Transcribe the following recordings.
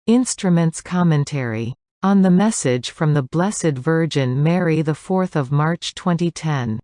Instruments Commentary. On the Message from the Blessed Virgin Mary, 4 March 2010.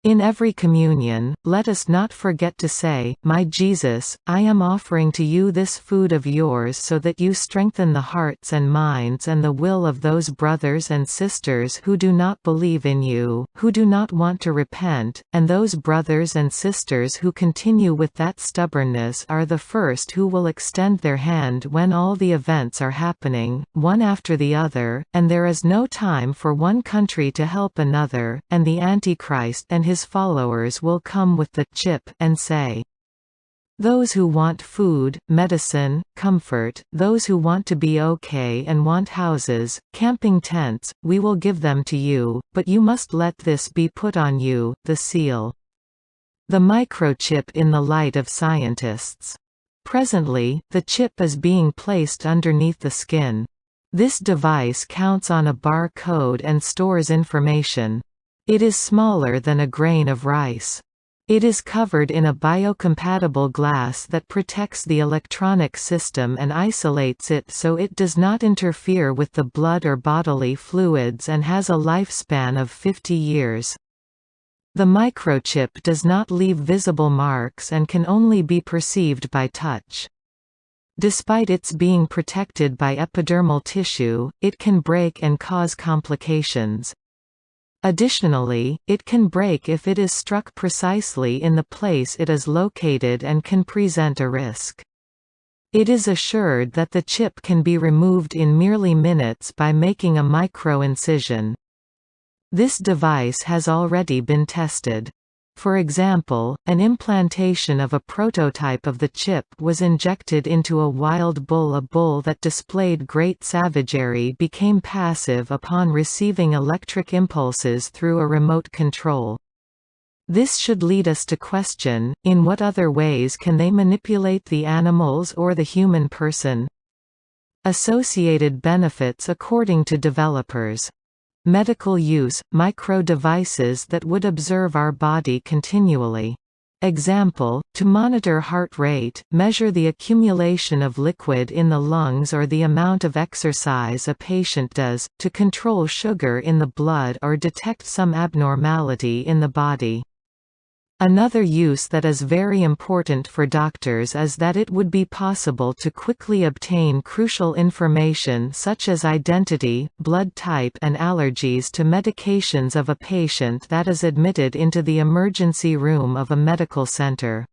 In every communion, let us not forget to say, "My Jesus, I am offering to you this food of yours so that you strengthen the hearts and minds and the will of those brothers and sisters who do not believe in you, who do not want to repent, and those brothers and sisters who continue with that stubbornness are the first who will extend their hand when all the events are happening, one after the other, and there is no time for one country to help another, and the Antichrist and his followers will come with the chip and say, those who want food, medicine, comfort, those who want to be okay and want houses, camping tents, we will give them to you, but you must let this be put on you, the seal. The microchip in the light of scientists. Presently, the chip is being placed underneath the skin. This device counts on a bar code and stores information. It is smaller than a grain of rice. It is covered in a biocompatible glass that protects the electronic system and isolates it so it does not interfere with the blood or bodily fluids and has a lifespan of 50 years. The microchip does not leave visible marks and can only be perceived by touch. Despite its being protected by epidermal tissue, it can break and cause complications. Additionally, it can break if it is struck precisely in the place it is located and can present a risk. It is assured that the chip can be removed in merely minutes by making a micro-incision. This device has already been tested. For example, an implantation of a prototype of the chip was injected into a wild bull. A bull that displayed great savagery became passive upon receiving electric impulses through a remote control. This should lead us to question, in what other ways can they manipulate the animals or the human person? Associated benefits according to developers. Medical use – micro-devices that would observe our body continually. Example, to monitor heart rate, measure the accumulation of liquid in the lungs or the amount of exercise a patient does, to control sugar in the blood or detect some abnormality in the body. Another use that is very important for doctors is that it would be possible to quickly obtain crucial information such as identity, blood type and allergies to medications of a patient that is admitted into the emergency room of a medical center.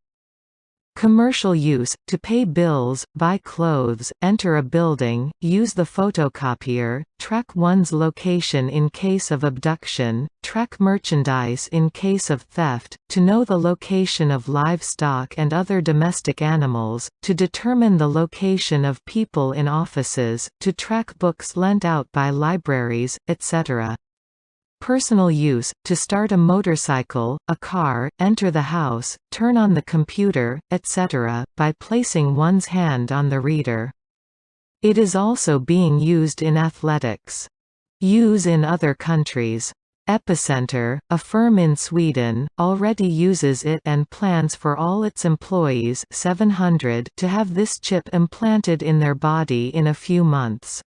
Commercial use – to pay bills, buy clothes, enter a building, use the photocopier, track one's location in case of abduction, track merchandise in case of theft, to know the location of livestock and other domestic animals, to determine the location of people in offices, to track books lent out by libraries, etc. Personal use – to start a motorcycle, a car, enter the house, turn on the computer, etc., by placing one's hand on the reader. It is also being used in athletics. Use in other countries. Epicenter, a firm in Sweden, already uses it and plans for all its employees 700 to have this chip implanted in their body in a few months.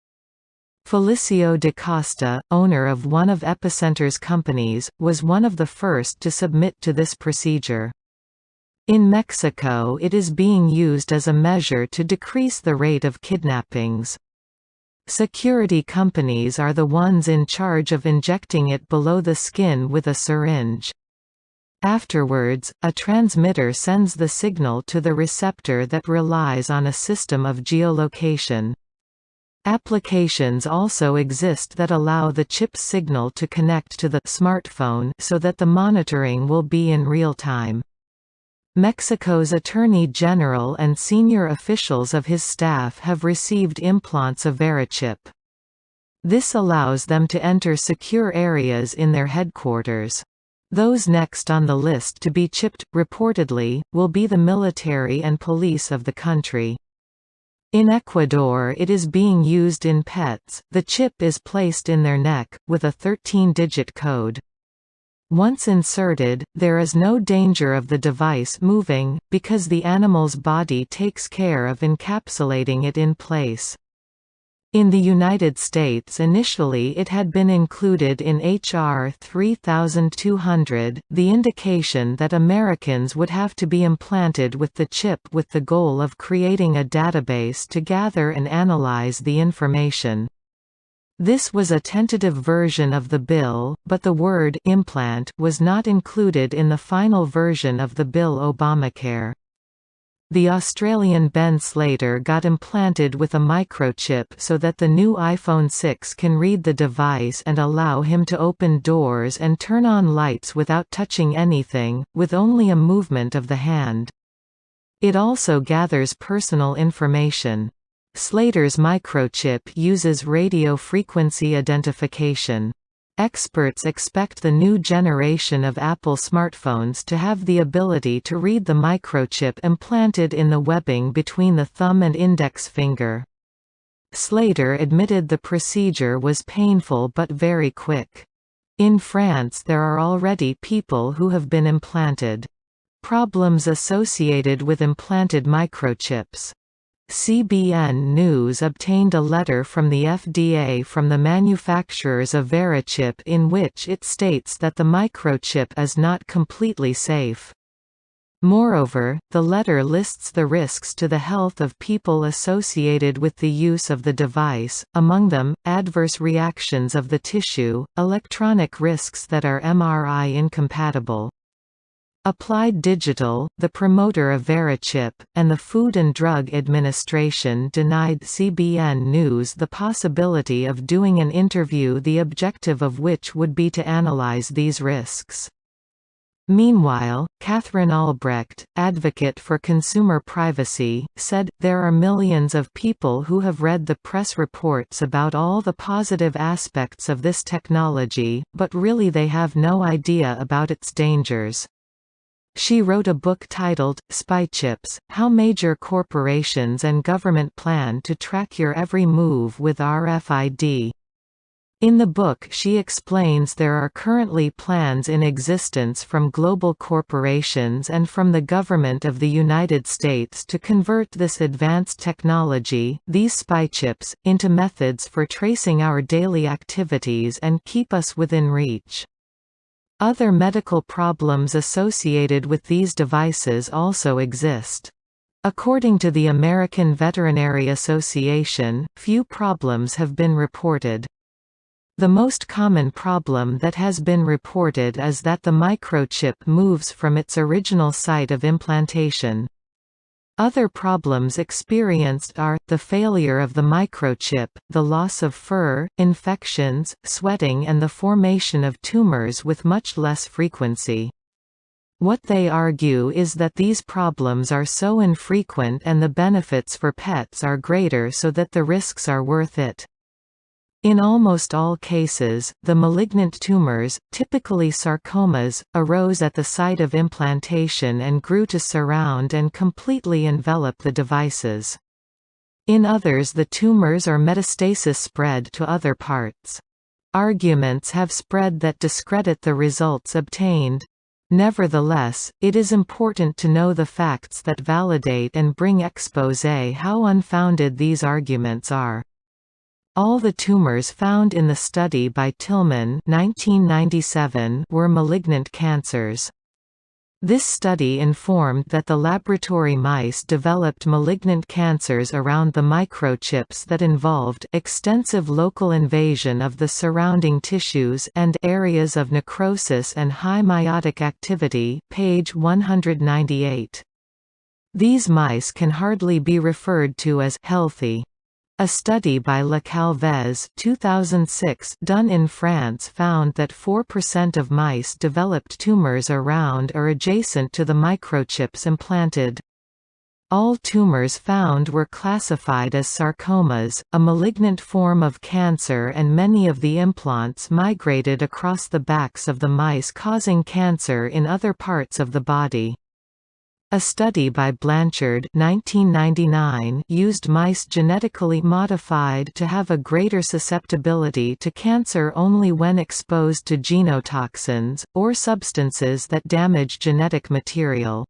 Felicio da Costa, owner of one of Epicenter's companies, was one of the first to submit to this procedure. In Mexico it is being used as a measure to decrease the rate of kidnappings. Security companies are the ones in charge of injecting it below the skin with a syringe. Afterwards, a transmitter sends the signal to the receptor that relies on a system of geolocation. Applications also exist that allow the chip's signal to connect to the smartphone so that the monitoring will be in real time. Mexico's Attorney General and senior officials of his staff have received implants of MICROCHIP. This allows them to enter secure areas in their headquarters. Those next on the list to be chipped, reportedly, will be the military and police of the country. In Ecuador it is being used in pets. The chip is placed in their neck, with a 13-digit code. Once inserted, there is no danger of the device moving, because the animal's body takes care of encapsulating it in place. In the United States initially it had been included in H.R. 3200, the indication that Americans would have to be implanted with the chip with the goal of creating a database to gather and analyze the information. This was a tentative version of the bill, but the word «implant» was not included in the final version of the bill Obamacare. The Australian Ben Slater got implanted with a microchip so that the new iPhone 6 can read the device and allow him to open doors and turn on lights without touching anything, with only a movement of the hand. It also gathers personal information. Slater's microchip uses radio frequency identification. Experts expect the new generation of Apple smartphones to have the ability to read the microchip implanted in the webbing between the thumb and index finger. Slater admitted the procedure was painful but very quick. In France there are already people who have been implanted. Problems associated with implanted microchips. CBN News obtained a letter from the FDA from the manufacturers of MICROCHIP in which it states that the microchip is not completely safe. Moreover, the letter lists the risks to the health of people associated with the use of the device, among them, adverse reactions of the tissue, electronic risks that are MRI incompatible. Applied Digital, the promoter of MICROCHIP, and the Food and Drug Administration denied CBN News the possibility of doing an interview, the objective of which would be to analyze these risks. Meanwhile, Catherine Albrecht, advocate for consumer privacy, said, "There are millions of people who have read the press reports about all the positive aspects of this technology, but really they have no idea about its dangers." She wrote a book titled, Spychips: How Major Corporations and Government Plan to Track Your Every Move with RFID. In the book she explains there are currently plans in existence from global corporations and from the government of the United States to convert this advanced technology, these spychips, into methods for tracing our daily activities and keep us within reach. Other medical problems associated with these devices also exist. According to the American Veterinary Association, few problems have been reported. The most common problem that has been reported is that the microchip moves from its original site of implantation. Other problems experienced are, the failure of the microchip, the loss of fur, infections, sweating and the formation of tumors with much less frequency. What they argue is that these problems are so infrequent and the benefits for pets are greater so that the risks are worth it. In almost all cases, the malignant tumors, typically sarcomas, arose at the site of implantation and grew to surround and completely envelop the devices. In others the tumors or metastasis spread to other parts. Arguments have spread that discredit the results obtained. Nevertheless, it is important to know the facts that validate and bring expose how unfounded these arguments are. All the tumors found in the study by Tillman 1997 were malignant cancers. This study informed that the laboratory mice developed malignant cancers around the microchips that involved extensive local invasion of the surrounding tissues and areas of necrosis and high meiotic activity, page 198. These mice can hardly be referred to as healthy. A study by Le Calvez 2006 done in France found that 4% of mice developed tumors around or adjacent to the microchips implanted. All tumors found were classified as sarcomas, a malignant form of cancer, and many of the implants migrated across the backs of the mice, causing cancer in other parts of the body. A study by Blanchard 1999 used mice genetically modified to have a greater susceptibility to cancer only when exposed to genotoxins, or substances that damage genetic material.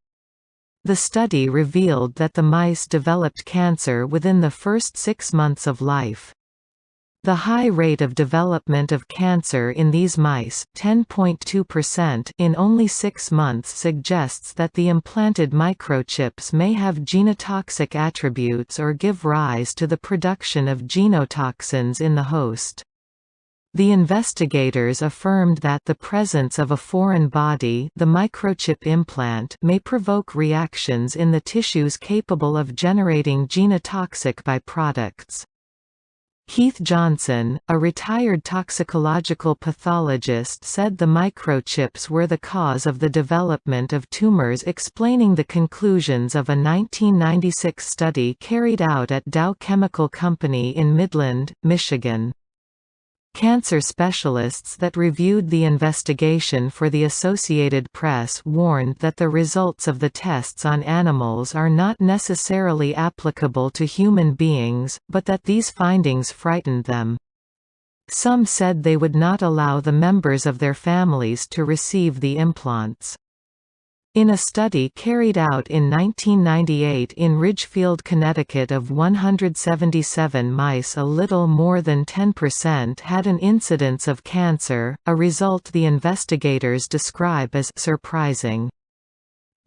The study revealed that the mice developed cancer within the first 6 months of life. The high rate of development of cancer in these mice, 10.2% in only 6 months, suggests that the implanted microchips may have genotoxic attributes or give rise to the production of genotoxins in the host. The investigators affirmed that the presence of a foreign body, the microchip implant, may provoke reactions in the tissues capable of generating genotoxic byproducts. Keith Johnson, a retired toxicological pathologist, said the microchips were the cause of the development of tumors, explaining the conclusions of a 1996 study carried out at Dow Chemical Company in Midland, Michigan. Cancer specialists that reviewed the investigation for the Associated Press warned that the results of the tests on animals are not necessarily applicable to human beings, but that these findings frightened them. Some said they would not allow the members of their families to receive the implants. In a study carried out in 1998 in Ridgefield, Connecticut, of 177 mice, a little more than 10% had an incidence of cancer, a result the investigators describe as surprising.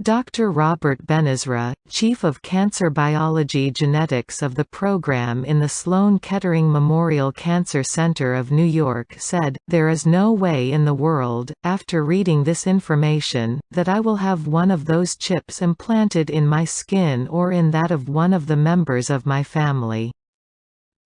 Dr. Robert Benezra, chief of cancer biology genetics of the program in the Sloan Kettering Memorial Cancer Center of New York, said, "There is no way in the world, after reading this information, that I will have one of those chips implanted in my skin or in that of one of the members of my family."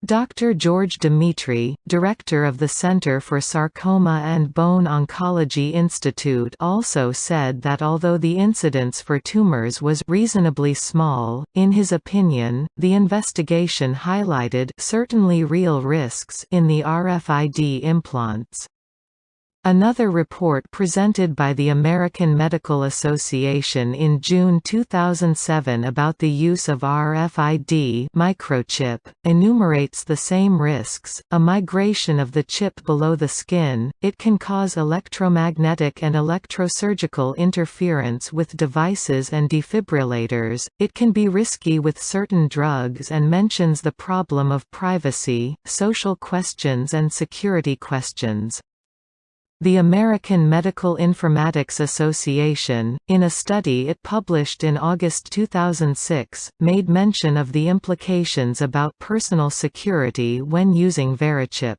Dr. George Dimitri, director of the Center for Sarcoma and Bone Oncology Institute, also said that although the incidence for tumors was reasonably small, in his opinion, the investigation highlighted certainly real risks in the RFID implants. Another report presented by the American Medical Association in June 2007 about the use of RFID microchip enumerates the same risks: a migration of the chip below the skin, it can cause electromagnetic and electrosurgical interference with devices and defibrillators, it can be risky with certain drugs, and mentions the problem of privacy, social questions and security questions. The American Medical Informatics Association, in a study it published in August 2006, made mention of the implications about personal security when using VeriChip.